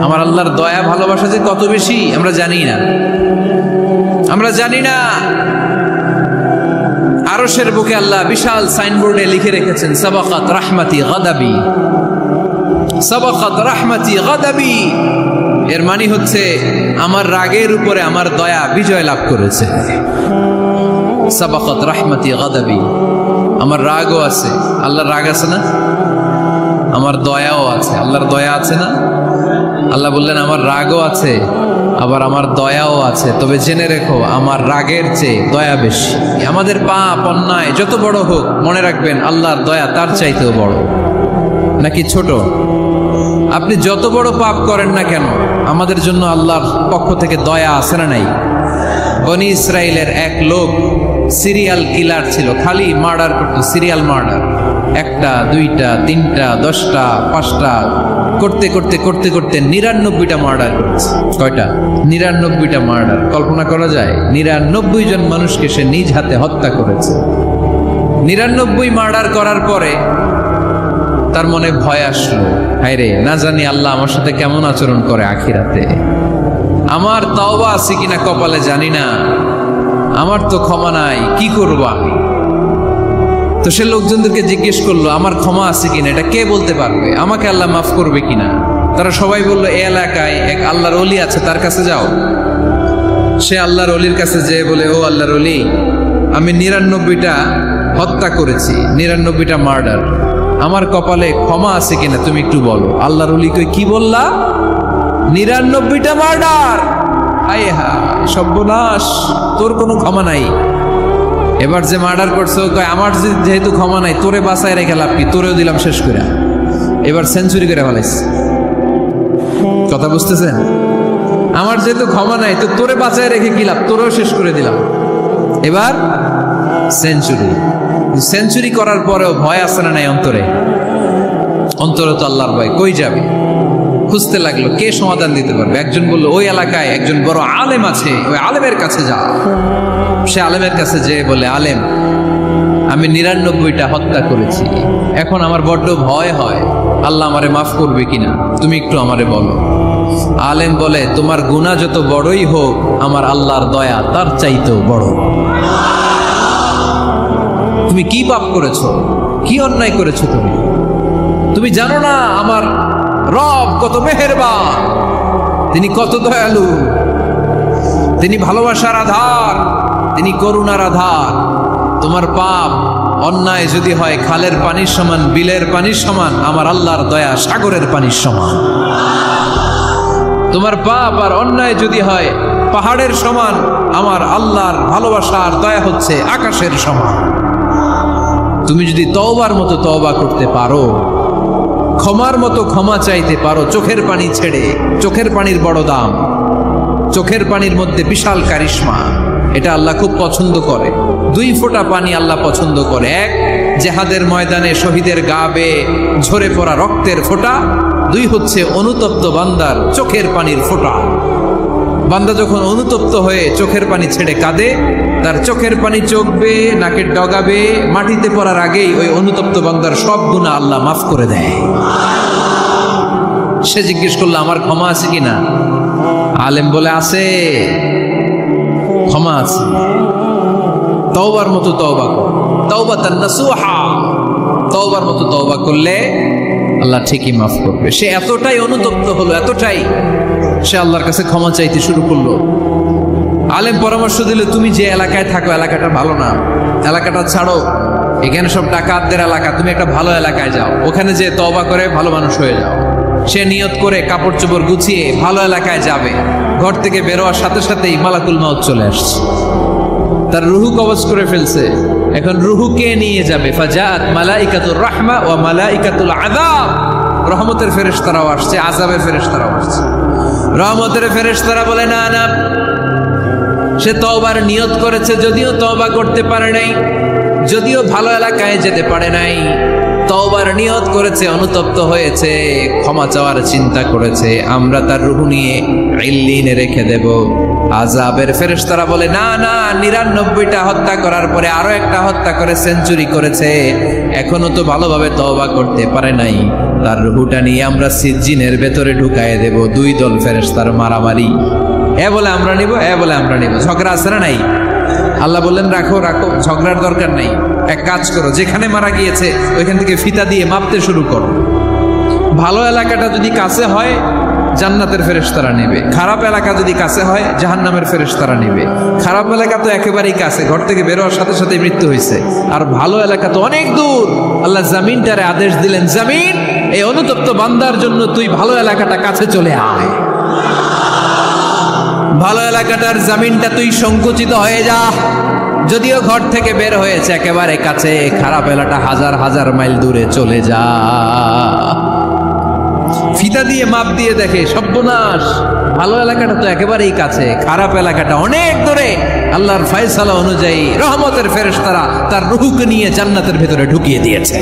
আমার আল্লাহর দয়া ভালোবাসা যে কত বেশি আমরা জানি না, আমরা জানি না। আরশের বুকে আল্লাহ বিশাল সাইনবোর্ডে লিখে রেখেছেন সাবাকাত রাহমাতি গাদাবি, সাবাকাত রাহমাতি গাদাবি। এর মানে হচ্ছে আমার রাগের উপরে আমার দয়া বিজয় লাভ করেছে। সাবাকাত রাহমাতি গাদাবি, আমার রাগও আছে, আল্লাহর রাগ আছে না, আমার দয়াও আছে, আল্লাহর দয়া আছে না। আল্লাহ বললেন আমার রাগও আছে আবার আমার দয়াও আছে, তবে জেনে রেখো আমার রাগের চেয়ে দয়া বেশি। আমাদের পাপ অন্যায় যত বড় হোক মনে রাখবেন আল্লাহর দয়া তার চাইতেও বড়। নাকি ছোট? আপনি যত বড় পাপ করেন না কেন আমাদের জন্য আল্লাহর পক্ষ থেকে দয়া আছে না নাই? বনি ইসরাইলের এক লোক সিরিয়াল কিলার ছিল, খালি মার্ডার করতো, সিরিয়াল মার্ডার, একটা দুইটা তিনটা 10টা 5টা করতে করতে করতে করতে 99টা মার্ডার করেছে। কয়টা? 99টা মার্ডার। কল্পনা করা যায়? 99 জন মানুষকে সে নিজ হাতে হত্যা করেছে। 99 মার্ডার করার পরে তার মনে ভয় আসলো, হায় রে, না জানি আল্লাহ আমার সাথে কেমন আচরণ করে আখিরাতে, আমার তাওবা আছে কিনা কপালে জানি না, আমার তো ক্ষমা নাই, কি করবো আমি? তো সে লোকজনদেরকে জিজ্ঞেস করলো আমার ক্ষমা আছে কিনা, এটা কে বলতে পারবে, আমাকে আল্লাহ মাফ করবে কিনা? তারা সবাই বললো এই এলাকায় এক আল্লাহর ওলি আছে, তার কাছে যাও। সে আল্লাহর ওলির কাছে যেয়ে বলে, ও আল্লাহর ওলি, আমি 99টা হত্যা করেছি, 99টা মার্ডার, আমার কপালে ক্ষমা আছে কিনা তুমি একটু বলো। আল্লাহর ওলি কই, কি বললা? 99টা মার্ডার? হায় হায় সর্বনাশ, তোর কোনো ক্ষমা নাই। এবার যে মার্ডার করছে কয় আমার যেহেতু ক্ষমা নাই, তোরে বাঁচায় রেখে লাভ কি, তোরেও দিলাম শেষ করে। এবার সেঞ্চুরি করে ফেলাইছে। কথা বুঝতেছেন? আমার যেহেতু ক্ষমা নাই তো তোরে বাঁচায় রেখে কি লাভ, তোরেও শেষ করে দিলাম। এবার সেঞ্চুরি। সেঞ্চুরি করার পরেও ভয় আসে না নাই অন্তরে? অন্তরে তো আল্লাহর ভয়, কই যাবে? খুঁজতে লাগলো কে সমাধান দিতে পারবে। একজন বলল ওই এলাকায় একজন বড় আলেম আছে, ওই আলেমের কাছে যা। সে আলেমের কাছে যেয়ে বলে, আলেম, আমি 99টা হত্যা করেছি, এখন আমার বড্ড ভয় হয়, আল্লাহ আমারে মাফ করবে কিনা, তুমি একটু আমারে বলো। আলেম বলে, তোমার গুনাহ যত বড়ই হোক আমার আল্লাহর দয়া তার চাইতেও বড়। তুমি কি পাপ করেছো, কি অন্যায় করেছো? তুমি জানো না আমার রব কত মেহেরবান, তিনি কত দয়ালু, তিনি ভালোবাসার আধার, তিনি করুণার আধার। তোমার পাপ অন্যায় যদি হয় খালের পানির সমান, বিলের পানির সমান, আমার আল্লাহর দয়া সাগরের পানির সমান। তোমার পাপ আর অন্যায় যদি হয় পাহাড়ের সমান, আমার আল্লাহর ভালোবাসার দয়া হচ্ছে আকাশের সমান। তুমি যদি তওবার মতো তওবা করতে পারো, ক্ষমার মতো ক্ষমা চাইতে পারো, চোখের পানি ছেড়ে, চোখের পানির বড় দাম, চোখের পানির মধ্যে বিশাল কারিশমা, এটা আল্লাহ খুব পছন্দ করে। 2 ফোঁটা পানি আল্লাহ পছন্দ করে। এক, জেহাদের ময়দানে শহীদের গা বেয়ে ঝরে পড়া রক্তের ফোঁটা। 2 হচ্ছে অনুতপ্ত বান্দার চোখের পানির ফোঁটা। বান্দা যখন অনুতপ্ত হয়ে চোখের পানি ছেড়ে কাঁদে, তার চোখের পানি চোখ বেয়ে নাকের ডগা বেয়ে মাটিতে পড়ার আগেই ওই অনুতপ্ত বান্দার সব গুনাহ আল্লাহ মাফ করে দেয়। সে জিজ্ঞেস করলো আমার ক্ষমা আছে কিনা? আলেম বলে আছে, ক্ষমা আছে। তওবার মতো তওবা কর, তাওবাতান নাসুহা, তওবার মতো তওবা করলে আল্লাহ ঠিকই মাফ করবে। সে এতটাই অনুতপ্ত হলো, এতটাই, সে আল্লাহর কাছে ক্ষমা চাইতে শুরু করলো। আলেম পরামর্শ দিল, তুমি যে এলাকায় থাকো এলাকাটা ভালো না, এলাকাটা ছাড়ো, এখানে সব ডাকাতদের এলাকা, তুমি একটা ভালো এলাকায় যাও, ওখানে যে তওবা করে ভালো মানুষ হয়ে যাও। সে নিয়ত করে কাপড় চোপড় গুছিয়ে ভালো এলাকায় যাবে। ঘর থেকে বেরোয়ার সাথে সাথেই মালাকুল মাউত চলে আসছে, তার রুহু কবজ করে ফেলছে। এখন রুহু কে নিয়ে যাবে? ফাজাত মালাইকাতুর রাহমা ওয়া মালাইকাতুল আযাব। রহমতের ফেরেশতারাও আসছে, আযাবের ফেরেশতারাও আসছে। রহমতের ফেরেশতারা বলে না না, সে তওবার নিয়ত করেছে, যদিও তওবা করতে পারে নাই, যদিও ভালো এলাকায় যেতে পারে নাই, তওবার নিয়ত করেছে, অনুতপ্ত হয়েছে, ক্ষমা চাওয়ার চিন্তা করেছে, আমরা তার রূহ নিয়ে ইল্লিনে রেখে দেব। আযাবের ফেরেশতারা বলে না না, ৯৯টা হত্যা করার পরে আরো একটা হত্যা করে সেঞ্চুরি করেছে, এখনো তো ভালোভাবে তওবা করতে পারে নাই, তার রূহটা নিয়ে আমরা সিজ্জিনের ভেতরে ঢুকায় দেব। দুই দল ফেরেশতার মারামারি, এ বলে আমরা নিব, এ বলে আমরা নিব, ঝগড়া আছে না নাই? আল্লাহ বললেন রাখো রাখো, ঝগড়ার দরকার নেই, এক কাজ করো, যেখানে মারা গিয়েছে ওইখান থেকে ফিতা দিয়ে মাপতে শুরু করো। ভালো এলাকাটা যদি কাছে হয় জান্নাতের ফেরেশতারা নেবে, খারাপ এলাকা যদি কাছে হয় জাহান্নামের ফেরেশতারা নেবে। খারাপ এলাকা তো একেবারেই কাছে, ঘর থেকে বের হওয়ার সাথে সাথে মৃত্যু হয়েছে, আর ভালো এলাকা তো অনেক দূর। আল্লাহ জামিনটারে আদেশ দিলেন, জামিন এই অনুতপ্ত বান্দার জন্য তুই ভালো এলাকাটা কাছে চলে আয়, ভালো এলাকাটার জামিনটা তুই সংকুচিত হয়ে যা। যদিও ঘর থেকে বের হয়েছে একেবারে কাছে, খারাপ এলাকা হাজার হাজার মাইল দূরে চলে যা। ফিতা দিয়ে মাপ দিয়ে দেখে সর্বনাশ, ভালো এলাকাটা তো একেবারেই কাছে, খারাপ এলাকাটা অনেক দূরে। আল্লাহর ফয়সালা অনুযায়ী রহমতের ফেরেশতারা তার রূহকে নিয়ে জান্নাতের ভেতরে ঢুকিয়ে দিয়েছে।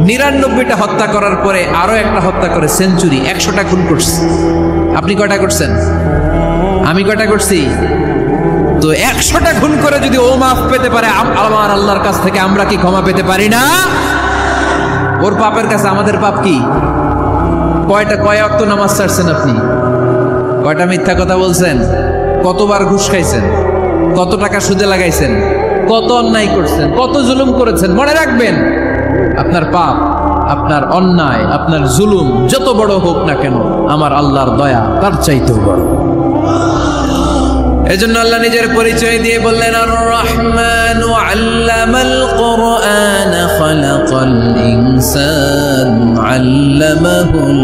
৯৯টা হত্যা করার পরে আরো একটা হত্যা করে সেঞ্চুরি, ১০০টা খুন করছে। আপনি কয়টা করছেন? আমি কয়টা করছি? তো ১০০টা খুন করে যদি ও মাফ পেতে পারে আমার আল্লাহর কাছ থেকে, আমরা কি ক্ষমা পেতে পারি না? ওর পাপের কাছে আমাদের পাপ কি? কয় ওয়াক্ত নামাজ ছাড়ছেন আপনি? কয়টা মিথ্যা কথা বলছেন? কতবার ঘুষ খাইছেন? কত টাকা সুদে লাগাইছেন? কত অন্যায় করছেন? কত জুলুম করেছেন? মনে রাখবেন, আপনার পাপ, আপনার অন্যায়, আপনার জুলুম যত বড় হোক না কেন, আমার আল্লাহর দয়া তার চাইতেও বড়। এজন্য আল্লাহ নিজের পরিচয় দিয়ে বললেন, আর রহমানু আল্লামাল কুরআন খালাকাল ইনসান আল্লামাহুল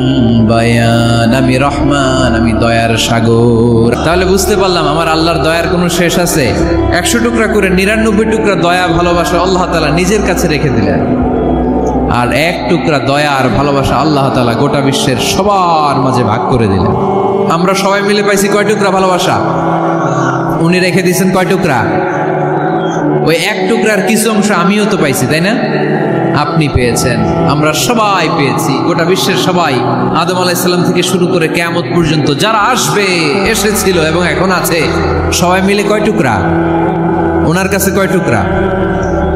বায়ান। আমি রহমান, আমি দয়ার সাগর। তাহলে বুঝতে পারলাম আমার আল্লাহর দয়ার কোনো শেষ আছে? ১০০ টুকরা করে ৯৯ টুকরা দয়া ভালোবাসা আল্লাহ তাআলা নিজের কাছে রেখে দিলেন, আর ১ টুকরা দয়া আর ভালোবাসা আল্লাহ তাআলা গোটা বিশ্বের সবার মাঝে ভাগ করে দিলেন। আমরা সবাই মিলে পাইছি কয় টুকরা ভালোবাসা? উনি রেখে দিয়েছেন কয় টুকরা? ওই ১ টুকরার কিছু অংশ আমিও তো পাইছি, তাই না? আপনি পেয়েছেন, আমরা সবাই পেয়েছি, গোটা বিশ্বের সবাই, আদম আলাইহিস সালাম থেকে শুরু করে কিয়ামত পর্যন্ত যারা আসবে, এসেছিল এবং এখন আছে, সবাই মিলে কয় টুকরা? ওনার কাছে কয় টুকরা?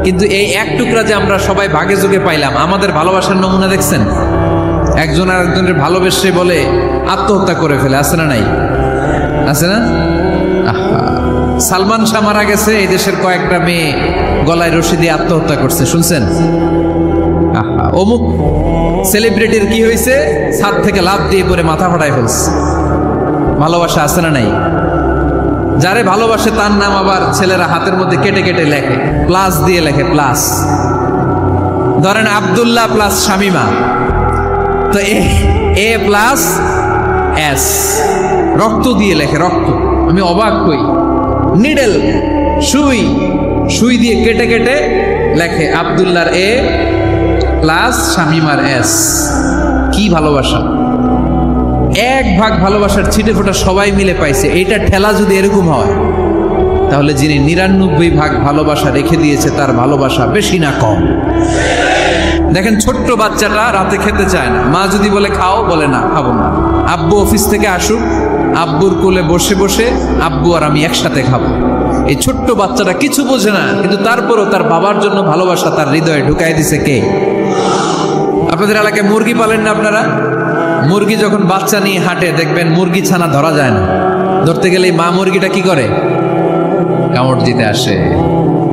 কিন্তু এই ১ টুকরা যে আমরা সবাই ভাগে যোগে পাইলাম, আমাদের ভালোবাসার নমুনা দেখছেন? একজন আর একজনের ভালোবেসে বলে আত্মহত্যা করে ফেলে, আছে না নাই? আছে না? সালমান শাহ মারা গেছে, এই দেশের কয়েকটা মেয়ে গলায় রশি দিয়ে আত্মহত্যা করছে, শুনছেন? অমুক সেলিব্রিটির কি হয়েছে, ছাদ থেকে লাফ দিয়ে পরে মাথা ফাটায় ফেলছে। ভালোবাসা আছে না নাই? যারে ভালোবাসে তার নাম আবার ছেলেরা হাতের মধ্যে কেটে কেটে লেখে, প্লাস দিয়ে লেখে, প্লাস। ধরেন আব্দুল্লাহ প্লাস শামিমা, তো এ প্লাস এস, রক্ত দিয়ে লেখে, রক্ত। আমি অবাক হই, নিডেল, সুই দিয়ে কেটে কেটে লেখে আব্দুল্লাহর এ প্লাস শামিমার এস। কি ভালোবাসা! ১ ভাগ ভালোবাসার ছিটে ফোটা সবাই মিলে পাইছে। এইটা ঠেলা যদি এরকম হয়, তাহলে যিনি ৯৯ ভাগ ভালোবাসা রেখে দিয়েছে তার ভালোবাসা বেশি না কম? দেখেন, ছোট্ট বাচ্চাটা রাতে খেতে চায় না, মা যদি বলে খাও, বলে না, খাবো না। আব্বু অফিস থেকে আসুক, আব্বুর কোলে বসে বসে আব্বু আর আমি একসাথে খাবো। এই ছোট্ট বাচ্চাটা কিছু বোঝে না, কিন্তু তারপরও তার বাবার জন্য ভালোবাসা তার হৃদয়ে ঢুকাই দিছে কে? আপনাদের এলাকায় মুরগি পালেন না আপনারা? মুরগি যখন বাচ্চা নিয়ে হাঁটে, দেখবেন মুরগি ছানা ধরা যায় না, ধরতে গেলে মা মুরগিটা কি করে? কামড় দিতে আসে।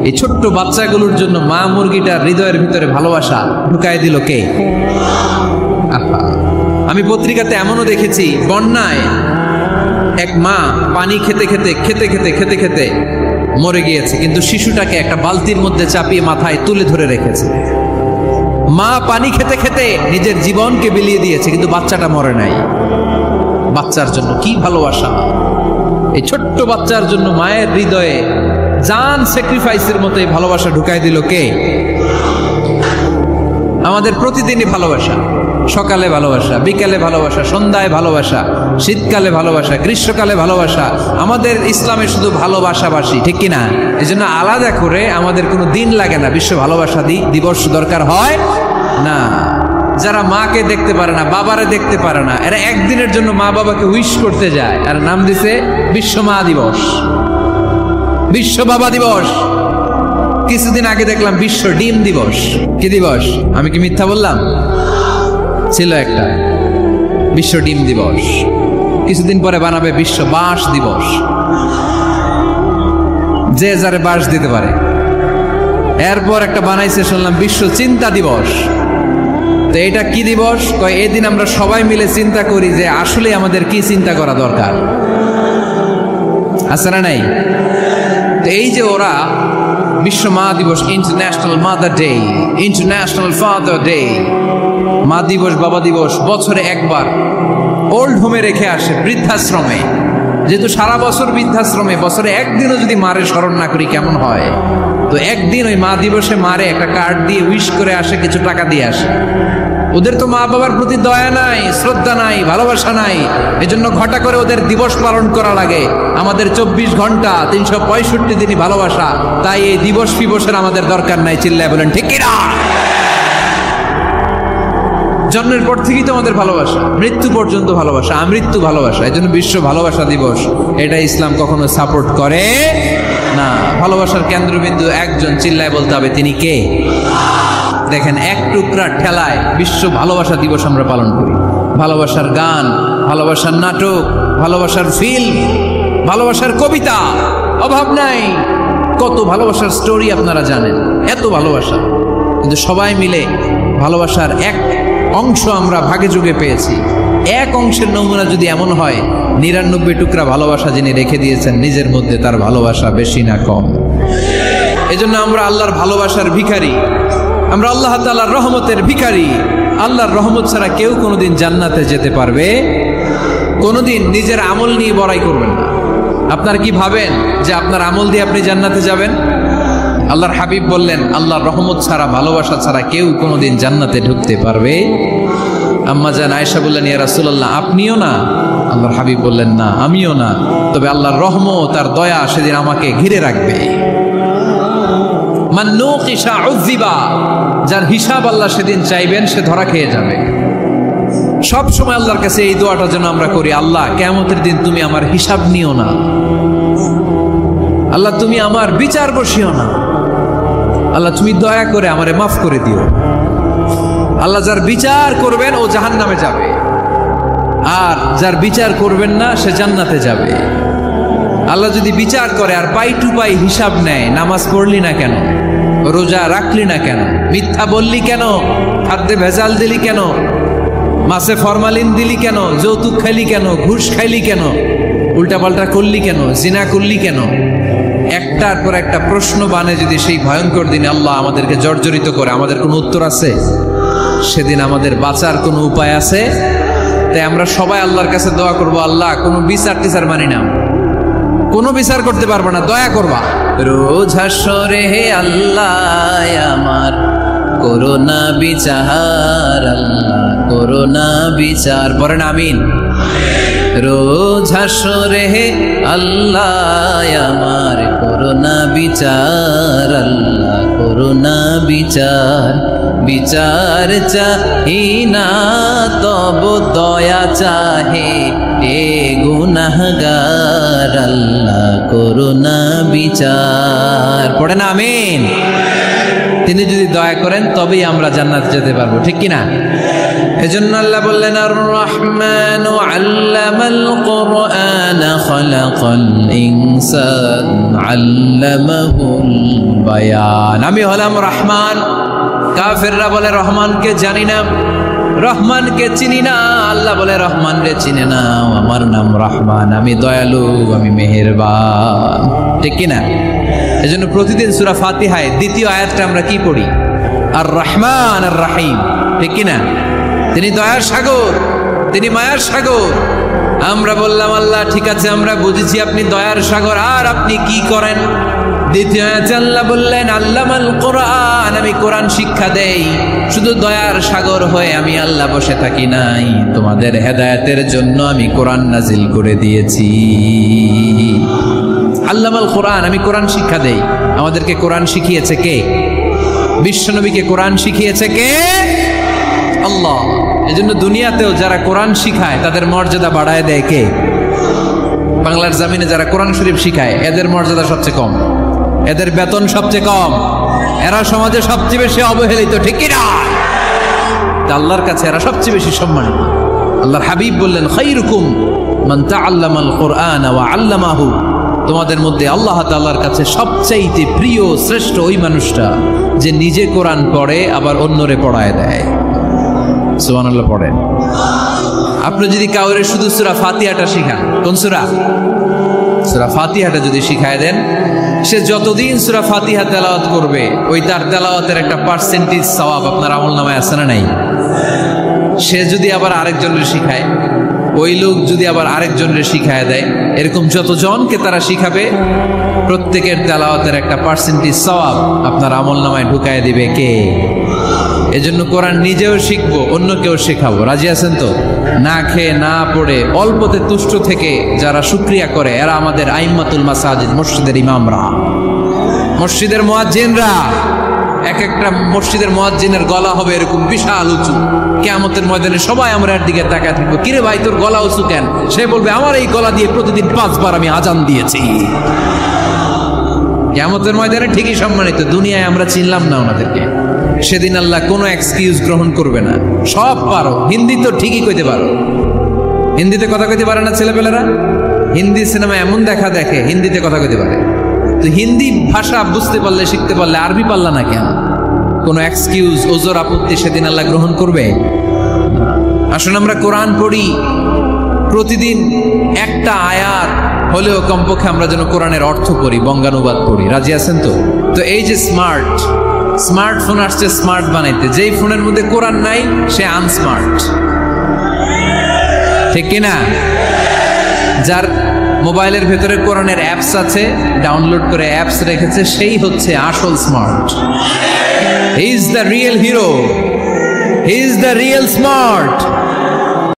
এই ছোট্ট বাচ্চাগুলোর জন্য মা মুরগিটার হৃদয়ের ভিতরে ভালোবাসা ঢুকাই দিল কে? আমি পত্রিকাতে এমনও দেখেছি, বন্যায় এক মা পানি খেতে খেতে মরে গিয়েছে, কিন্তু শিশুটাকে একটা বালতির মধ্যে চাপিয়ে মাথায় তুলে ধরে রেখেছে। মা পানি খেতে খেতে নিজের জীবনকে বিলিয়ে দিয়েছে, কিন্তু বাচ্চাটা মরে নাই। বাচ্চার জন্য কি ভালোবাসা! এই ছোট্ট বাচ্চার জন্য মায়ের হৃদয়ে জান স্যাক্রিফাইসের মতো এই ভালোবাসা ঢুকাই দিল কে? আমাদের প্রতিদিনই ভালোবাসা, সকালে ভালোবাসা, বিকালে ভালোবাসা, সন্ধ্যায় ভালোবাসা, শীতকালে ভালোবাসা, গ্রীষ্মকালে ভালোবাসা। আমাদের ইসলামে শুধু ভালোবাসাবাসী, ঠিক কিনা? এই জন্য আলাদা করে আমাদের কোনো দিন লাগে না, বিশ্ব ভালোবাসা দিবস দরকার হয় না। যারা মাকে দেখতে পারে না, বাবারে দেখতে পারে না, এরা একদিনের জন্য মা বাবাকে উইশ করতে যায়, আর নাম দিছে বিশ্ব মা দিবস, বিশ্ব বাবা দিবস। কিছুদিন আগে দেখলাম বিশ্ব ডিম দিবস। কি দিবস? আমি কি মিথ্যা বললাম? ছিল একটা বিশ্ব ডিম দিবস। কিছুদিন পরে বানাবে বিশ্ব বাঁশ দিবস, যে যারে বাঁশ দিতে পারে। এরপর একটা বানাইছে শুনলাম বিশ্ব চিন্তা দিবস। তো এটা কি দিবস? কয় এদিন আমরা সবাই মিলে চিন্তা করি যে আসলে আমাদের কি চিন্তা করা দরকার, আছে না নাই? তো এই যে ওরা বিশ্ব মা দিবস, international mother day, international father day, মা দিবস, বাবা দিবস বছরে একবার ওল্ড হোমে রেখে আসে, বৃদ্ধাশ্রমে। যেহেতু সারা বছর বৃদ্ধাশ্রমে, বছরে একদিনও যদি মারে স্মরণ না করি কেমন হয়? তো একদিন ওই মা দিবসে মারে একটা কার্ড দিয়ে উইশ করে আসে, কিছু টাকা দিয়ে আসে। ওদের তো মা বাবার প্রতি দয়া নাই, শ্রদ্ধা নাই, ভালোবাসা নাই, এজন্য ঘটা করে ওদের দিবস পালন করা লাগে। আমাদের 24 ঘন্টা 365 দিনই ভালোবাসা, তাই এই দিবস ফিবসের আমাদের দরকার নাই। চিল্লায় বলেন ঠিক কিনা? জন্মের পর থেকেই তো আমাদের ভালোবাসা, মৃত্যু পর্যন্ত ভালোবাসা, আমৃত্যু ভালোবাসা। এই জন্য বিশ্ব ভালোবাসা দিবস, এটা ইসলাম কখনো সাপোর্ট করে না। ভালোবাসার কেন্দ্রবিন্দু একজন, চিল্লায় বলতে হবে তিনি কে? দেখেন, এক টুকরা ঠেলায় বিশ্ব ভালোবাসা দিবস আমরা পালন করি। ভালোবাসার গান, ভালোবাসার নাটক, ভালোবাসার ফিল্ম, ভালোবাসার কবিতা, অভাব নাই। কত ভালোবাসার স্টোরি আপনারা জানেন, এত ভালোবাসা। কিন্তু সবাই মিলে ভালোবাসার এক অংশ আমরা ভাগে যোগে পেয়েছি। এক অংশের নমুনা যদি এমন হয়, 99 টুকরা ভালোবাসা যিনি রেখে দিয়েছেন নিজের মধ্যে, তার ভালোবাসা বেশি না কম? এজন্য আমরা আল্লাহর ভালোবাসার ভিখারি, আমরা আল্লাহ তাআলার রহমতের ভিখারি। আল্লাহর রহমত ছাড়া কেউ কোনোদিন জান্নাতে যেতে পারবে? কোনোদিন নিজের আমল নিয়ে বড়াই করবেন না। আপনার কি ভাবেন যে আপনার আমল দিয়ে আপনি জান্নাতে যাবেন? আল্লাহর হাবিব বললেন, আল্লাহর রহমত ছাড়া, ভালোবাসা ছাড়া কেউ কোনোদিন জান্নাতে ঢুকতে পারবে? আম্মা জান আয়েশা বললেন, ইয়া রাসূলুল্লাহ, আপনিও না? আল্লাহর হাবিব বললেন, না, আমিও না, তবে আল্লাহর রহমত, তার দয়া সেদিন আমাকে ঘিরে রাখবে। মান নুকিশা উযিবা, যার হিসাব আল্লাহ সেদিন চাইবেন, সে ধরা খেয়ে যাবে। সব সময় আল্লাহর কাছে এই দোয়াটা যেন আমরা করি, আল্লাহ কিয়ামতের দিন তুমি আমার হিসাব নিও না, আল্লাহ তুমি আমার বিচার বসিও না, আল্লাহ তুমি দয়া করে আমারে মাফ করে দিও। আল্লাহ যার বিচার করবেন ও জাহান্নামে যাবে, আর যার বিচার করবেন না সে জান্নাতে যাবে। আল্লাহ যদি বিচার করে আর পাই টু পাই হিসাব নেয়, নামাজ পড়লি না কেন, রোজা রাখলি না কেন, মিথ্যা বললি কেন, খাদ্যে ভেজাল দিলি কেন, মাছে ফরমালিন দিলি কেন, যৌতুক খাইলি কেন, ঘুষ খাইলি কেন, উল্টাপাল্টা করলি কেন, জিনা করলি কেন, একটার পর একটা প্রশ্ন বানে যদি সেই ভয়ঙ্কর দিনে আল্লাহ আমাদেরকে জর্জরিত করে, আমাদের কোনো উত্তর আছে? সেদিন আমাদের বাঁচার কোনো উপায় আছে? তাই আমরা সবাই আল্লাহর কাছে দোয়া করবো, আল্লাহ কোনো বিচার টিচার মানি না, কোনো বিচার করতে পারবো না, দয়া করবা। রোজ হাসরে হে আল্লাহ আমার করোনা বিচার, আল্লাহ করোনা বিচার, পড়েন আমিন। রোজ হাসরে হে আল্লাহ আমার করোনা বিচার, আল্লাহ করোনা বিচার, বিচার চাহি না তব দয়া চাহে এ গুনাহগার, আল্লাহ করোনা বিচার, পড়েন আমিন। তিনি যদি দয়া করেন তবেই আমরা জান্নাত যেতে পারবো, ঠিক কিনা? এজন্য আল্লাহ বললেন, আর রহমান আল্লামাল কুরআন খালাকাল ইনসান আল্লামাহুল বায়ান। আমি হলাম রহমান। কাফেররা বলে রহমানকে জানি না, রহমানকে চিনি না। আল্লাহ বলে রহমান রে চিনে না, আমার নাম রহমান, আমি দয়ালু, আমি মেহেরবান, ঠিক কিনা? এজন্য প্রতিদিন সূরা ফাতিহায় দ্বিতীয় আয়াতটা আমরা কি পড়ি? আর রহমান আর রাহিম, ঠিক কিনা? তিনি দয়ার সাগর, তিনি মায়ার সাগর। আমরা বললাম, আল্লাহ ঠিক আছে, আমরা বুঝেছি আপনি দয়ার সাগর, আর আপনি কি করেন? দ্বিতীয় আয়াতে আল্লাহ বললেন আল্লামাল কোরআন, আমি কোরআন শিক্ষা দেই। শুধু দয়ার সাগর হয়ে আমি আল্লাহ বসে থাকি নাই, তোমাদের হেদায়েতের জন্য আমি কোরআন নাজিল করে দিয়েছি। আল্লামাল কোরআন, আমি কোরআন শিক্ষা দেই। আমাদেরকে কোরআন শিখিয়েছে কে? বিশ্বনবীকে কোরআন শিখিয়েছে কে? আল্লাহ। এজন্য দুনিয়াতেও যারা কোরআন শিখায় তাদের মর্যাদা বাড়ায় দেয় কে? বাংলার জমিনে যারা কোরআন শরীফ শিখায় এদের মর্যাদা সবচেয়ে কম, এদের বেতন সবচেয়ে কম, এরা সমাজে সবচেয়ে বেশি অবহেলিত, ঠিক কি না? আল্লাহর কাছে এরা সবচেয়ে বেশি সম্মানিত। আল্লাহর হাবিব বললেন খায়রুকুম মান তাআল্লামাল কুরআন ওয়া আল্লামাহু, তোমাদের মধ্যে আল্লাহ তাআলার কাছে সবচাইতে প্রিয় শ্রেষ্ঠ ওই মানুষটা যে নিজে কোরআন পড়ে আবার অন্যরে পড়ায় দেয়। সুবহানাল্লাহ পড়েন। আপনি যদি কাউরে শুধু সূরা ফাতিহাটা শিখান, কোন সূরা? সূরা ফাতিহাটা যদি শিখায় দেন, সে যতদিন সূরা ফাতিহা তেলাওয়াত করবে ওই তার তেলাওয়াতের একটা পার্সেন্টেজ সওয়াব আপনার আমলনামায় আছে না নাই? সে যদি আবার আরেকজনের শিখায়, ওই লোক যদি আবার আরেকজনের শিখায় দেয়, এরকম যতজনকে তারা শিখাবে প্রত্যেকের তেলাওয়াতের একটা পার্সেন্টেজ সওয়াব আপনার আমলনামায় ঢুকায় দিবে কে? এজন্য কোরআন নিজেও শিখবো, অন্যকেও শেখাবো। রাজি আছেন তো? না খেয়ে না পড়ে অল্পতে তুষ্ট থেকে যারা শুকরিয়া করে এরা আমাদের আইম্মাতুল মাসাজিদ, মসজিদের ইমামরা, মসজিদের মুয়াজ্জিনরা। এক একটা মসজিদের মুয়াজ্জিনের গলা হবে এরকম বিশাল উঁচু। কিয়ামতের ময়দানে সবাই আমরা এর দিকে তাকায় থাকবো, কিরে ভাই তোর গলা উঁচু কেন? সে বলবে আমার এই গলা দিয়ে প্রতিদিন 5 বার আমি আজান দিয়েছি। কিয়ামতের ময়দানে ঠিকই সম্মানিত, দুনিয়ায় আমরা চিনলাম না ওনাদেরকে। সেদিন আল্লাহ কোনো এক্সকিউজ গ্রহণ করবে না। সব পারো, হিন্দি তো ঠিকই কইতে পারো, হিন্দিতে কথা কইতে পারে না ছেলেপেলেরা? হিন্দি সিনেমা এমন দেখা দেখে হিন্দিতে কথা কইতে পারে। তো হিন্দি ভাষা বুঝতে পারলে, শিখতে পারলে আরবি পারলা না কেন? কোনো এক্সকিউজ, ওজর, আপত্তি সেদিন আল্লাহ গ্রহণ করবে? আসুন আমরা কোরআন পড়ি, প্রতিদিন একটা আয়াত হলেও কমপক্ষে আমরা যেন কোরআনের অর্থ পড়ি, বঙ্গানুবাদ পড়ি। রাজি আছেন তো? তো এই যে স্মার্টফোন আসছে স্মার্ট বানাইতে, যেই ফোনের মধ্যে কোরআন নাই সে আনস্মার্ট, ঠিক কিনা? যার মোবাইলের ভেতরে কোরআনের অ্যাপস আছে, ডাউনলোড করে অ্যাপস রেখেছে, সেই হচ্ছে আসল smart. He is the real hero, he is the real smart.